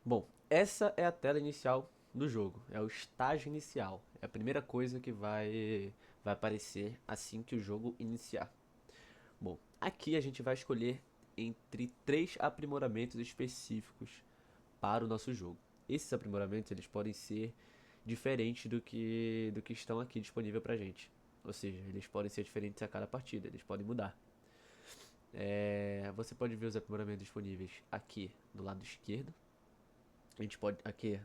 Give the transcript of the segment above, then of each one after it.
Bom, essa é a tela inicial do jogo, é o estágio inicial, é a primeira coisa que vai aparecer assim que o jogo iniciar. Bom, aqui a gente vai escolher entre três aprimoramentos específicos para o nosso jogo. Esses aprimoramentos eles podem ser diferentes do que estão aqui disponível pra gente. Ou seja, eles podem ser diferentes a cada partida, eles podem mudar. Você pode ver os aprimoramentos disponíveis aqui do lado esquerdo. A gente pode, aqui,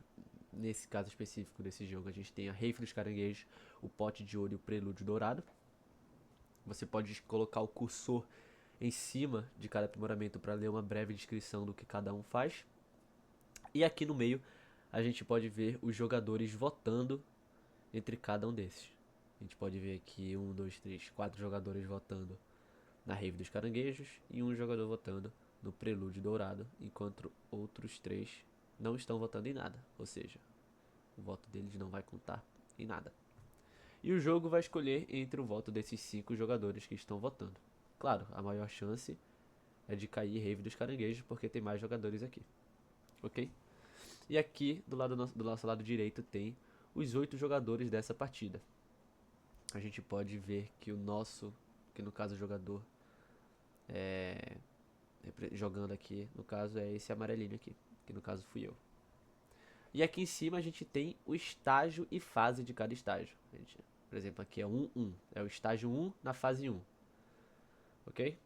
nesse caso específico desse jogo, a gente tem a Reif dos Caranguejos, o Pote de Ouro e o Prelúdio Dourado. Você pode colocar o cursor em cima de cada aprimoramento para ler uma breve descrição do que cada um faz. E aqui no meio a gente pode ver os jogadores votando entre cada um desses. A gente pode ver aqui 4 jogadores votando na Rave dos Caranguejos e um jogador votando no Prelúdio Dourado, enquanto outros 3 não estão votando em nada, ou seja, o voto deles não vai contar em nada. E o jogo vai escolher entre o voto desses 5 jogadores que estão votando. Claro, a maior chance é de cair Rave dos Caranguejos porque tem mais jogadores aqui, ok? E aqui do nosso lado direito tem os 8 jogadores dessa partida. A gente pode ver que no caso o jogador é, jogando aqui, no caso é esse amarelinho aqui, que no caso fui eu. E aqui em cima a gente tem o estágio e fase de cada estágio. Por exemplo, aqui é 1-1, é o estágio 1 na fase 1, ok?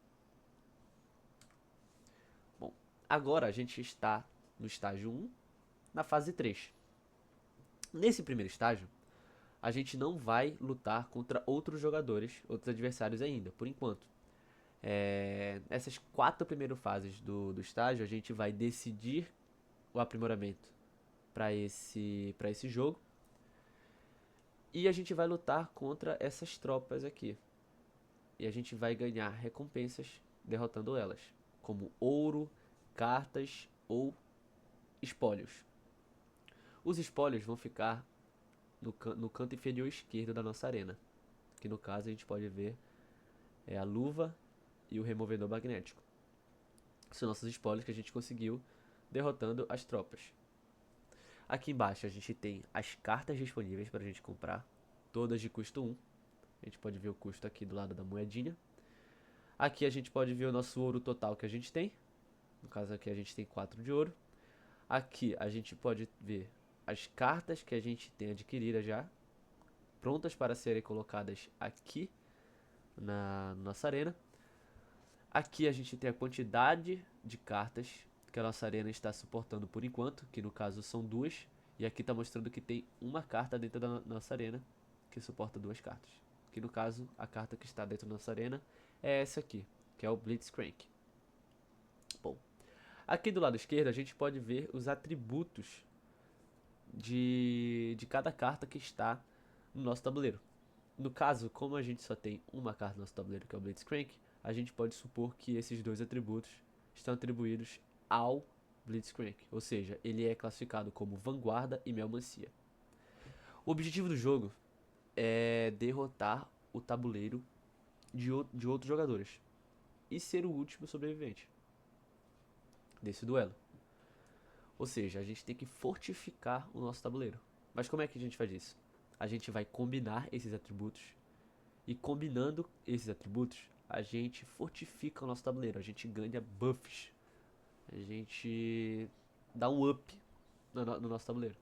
Bom, agora a gente está no estágio 1 na fase 3. Nesse primeiro estágio, a gente não vai lutar contra outros jogadores, outros adversários ainda, por enquanto. Essas 4 primeiras fases do estágio, a gente vai decidir o aprimoramento para esse jogo. E a gente vai lutar contra essas tropas aqui. E a gente vai ganhar recompensas derrotando elas, como ouro, cartas ou espólios. Os espólios vão ficar no canto inferior esquerdo da nossa arena, que no caso a gente pode ver é a luva e o removedor magnético. São nossos espólios que a gente conseguiu derrotando as tropas. Aqui embaixo a gente tem as cartas disponíveis para a gente comprar, todas de custo 1. A gente pode ver o custo aqui do lado da moedinha. Aqui a gente pode ver o nosso ouro total que a gente tem. No caso aqui a gente tem 4 de ouro. Aqui a gente pode ver as cartas que a gente tem adquiridas já, prontas para serem colocadas aqui na nossa arena. Aqui a gente tem a quantidade de cartas que a nossa arena está suportando por enquanto, que no caso são 2. E aqui está mostrando que tem uma carta dentro da nossa arena que suporta 2 cartas. Que no caso, a carta que está dentro da nossa arena é essa aqui, que é o Blitzcrank. Bom, aqui do lado esquerdo a gente pode ver os atributos de cada carta que está no nosso tabuleiro. No caso, como a gente só tem uma carta no nosso tabuleiro, que é o Blitzcrank, a gente pode supor que esses dois atributos estão atribuídos ao Blitzcrank, ou seja, ele é classificado como Vanguarda e Melmancia. O objetivo do jogo é derrotar o tabuleiro de outros jogadores e ser o último sobrevivente desse duelo. Ou seja, a gente tem que fortificar o nosso tabuleiro. Mas como é que a gente faz isso? A gente vai combinar esses atributos e combinando esses atributos, a gente fortifica o nosso tabuleiro, a gente ganha buffs, a gente dá um up no nosso tabuleiro.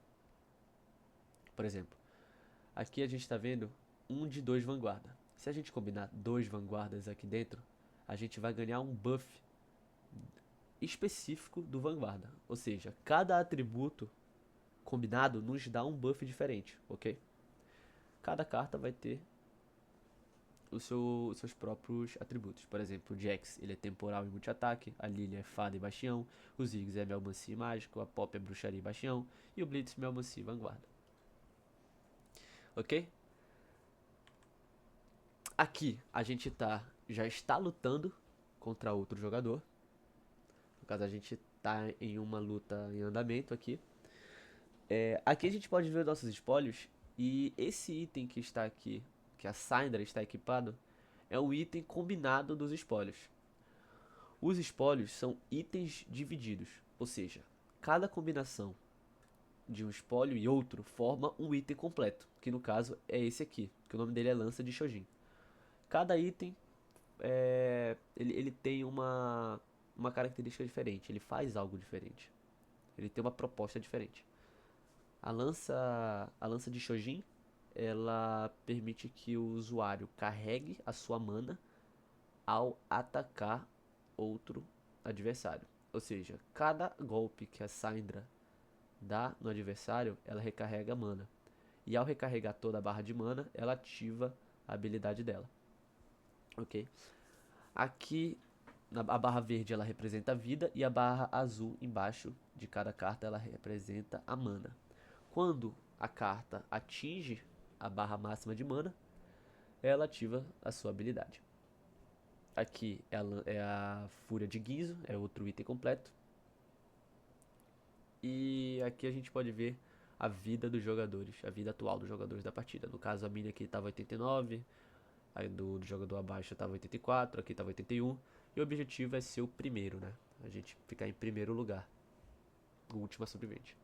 Por exemplo, aqui a gente está vendo um de 2 vanguarda. Se a gente combinar 2 vanguardas aqui dentro, a gente vai ganhar um buff específico do vanguarda. Ou seja, cada atributo combinado nos dá um buff diferente, ok? Cada carta vai ter os seus próprios atributos. Por exemplo, o Jax ele é temporal e multi-ataque, a Lily é fada e bastião, o Ziggs é Melmancia e mágico, a Pop é bruxaria e bastião, e o Blitz Melmancia e vanguarda. Ok? Aqui a gente já está lutando contra outro jogador. No caso, a gente está em uma luta em andamento aqui. Aqui a gente pode ver nossos espólios e esse item que está aqui, que a Syndra está equipado, é um item combinado dos espólios. Os espólios são itens divididos, ou seja, cada combinação de um espólio e outro forma um item completo, que no caso é esse aqui, que o nome dele é Lança de Shojin. Cada item ele tem uma característica diferente, ele faz algo diferente, ele tem uma proposta diferente. A lança de Shojin, ela permite que o usuário carregue a sua mana ao atacar outro adversário. Ou seja, cada golpe que a Syndra dá no adversário, ela recarrega a mana. E ao recarregar toda a barra de mana, ela ativa a habilidade dela. Ok? Aqui, a barra verde ela representa a vida e a barra azul embaixo de cada carta ela representa a mana. Quando a carta atinge a barra máxima de mana, ela ativa a sua habilidade. Aqui é a Fúria de Guizo, é outro item completo. E aqui a gente pode ver a vida dos jogadores, a vida atual dos jogadores da partida. No caso, a minha aqui estava 89, aí do jogador abaixo estava 84, aqui estava 81. E o objetivo é ser o primeiro, né? A gente ficar em primeiro lugar, o último a sobrevivente.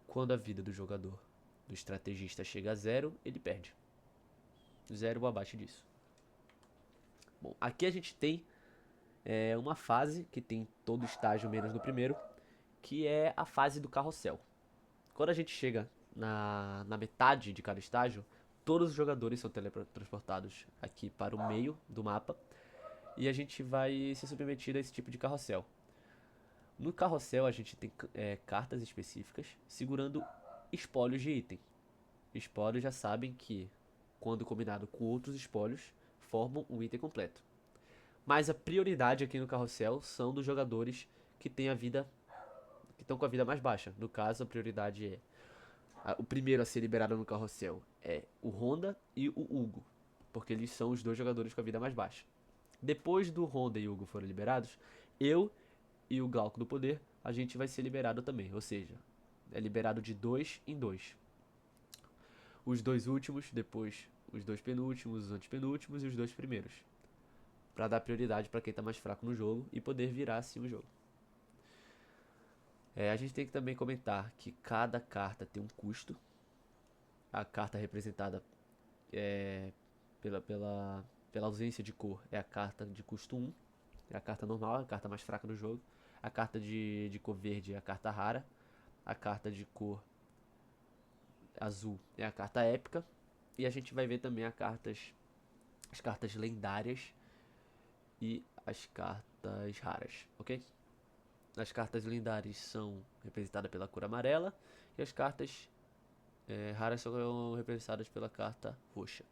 Quando a vida do jogador, do estrategista, chega a zero, ele perde. Zero ou abaixo disso. Bom, aqui a gente tem uma fase que tem todo estágio menos no primeiro, que é a fase do carrossel. Quando a gente chega na metade de cada estágio, todos os jogadores são teletransportados aqui para o meio do mapa e a gente vai ser submetido a esse tipo de carrossel. No carrossel a gente tem cartas específicas segurando espólios de item. Espólios já sabem que, quando combinado com outros espólios, formam um item completo. Mas a prioridade aqui no carrossel são dos jogadores que têm a vida, que estão com a vida mais baixa. No caso, a prioridade é o primeiro a ser liberado no carrossel é o Honda e o Hugo, porque eles são os dois jogadores com a vida mais baixa. Depois do Honda e o Hugo forem liberados, eu e o Glauco do Poder, a gente vai ser liberado também, ou seja, é liberado de 2 em 2. Os dois últimos, depois os dois penúltimos, os antepenúltimos e os dois primeiros, para dar prioridade para quem está mais fraco no jogo e poder virar assim o jogo. A gente tem que também comentar que cada carta tem um custo. A carta representada pela ausência de cor é a carta de custo 1. É a carta normal, a carta mais fraca do jogo. A carta de cor verde é a carta rara. A carta de cor azul é a carta épica. E a gente vai ver também as cartas lendárias e as cartas raras, ok? As cartas lendárias são representadas pela cor amarela e as cartas raras são representadas pela carta roxa.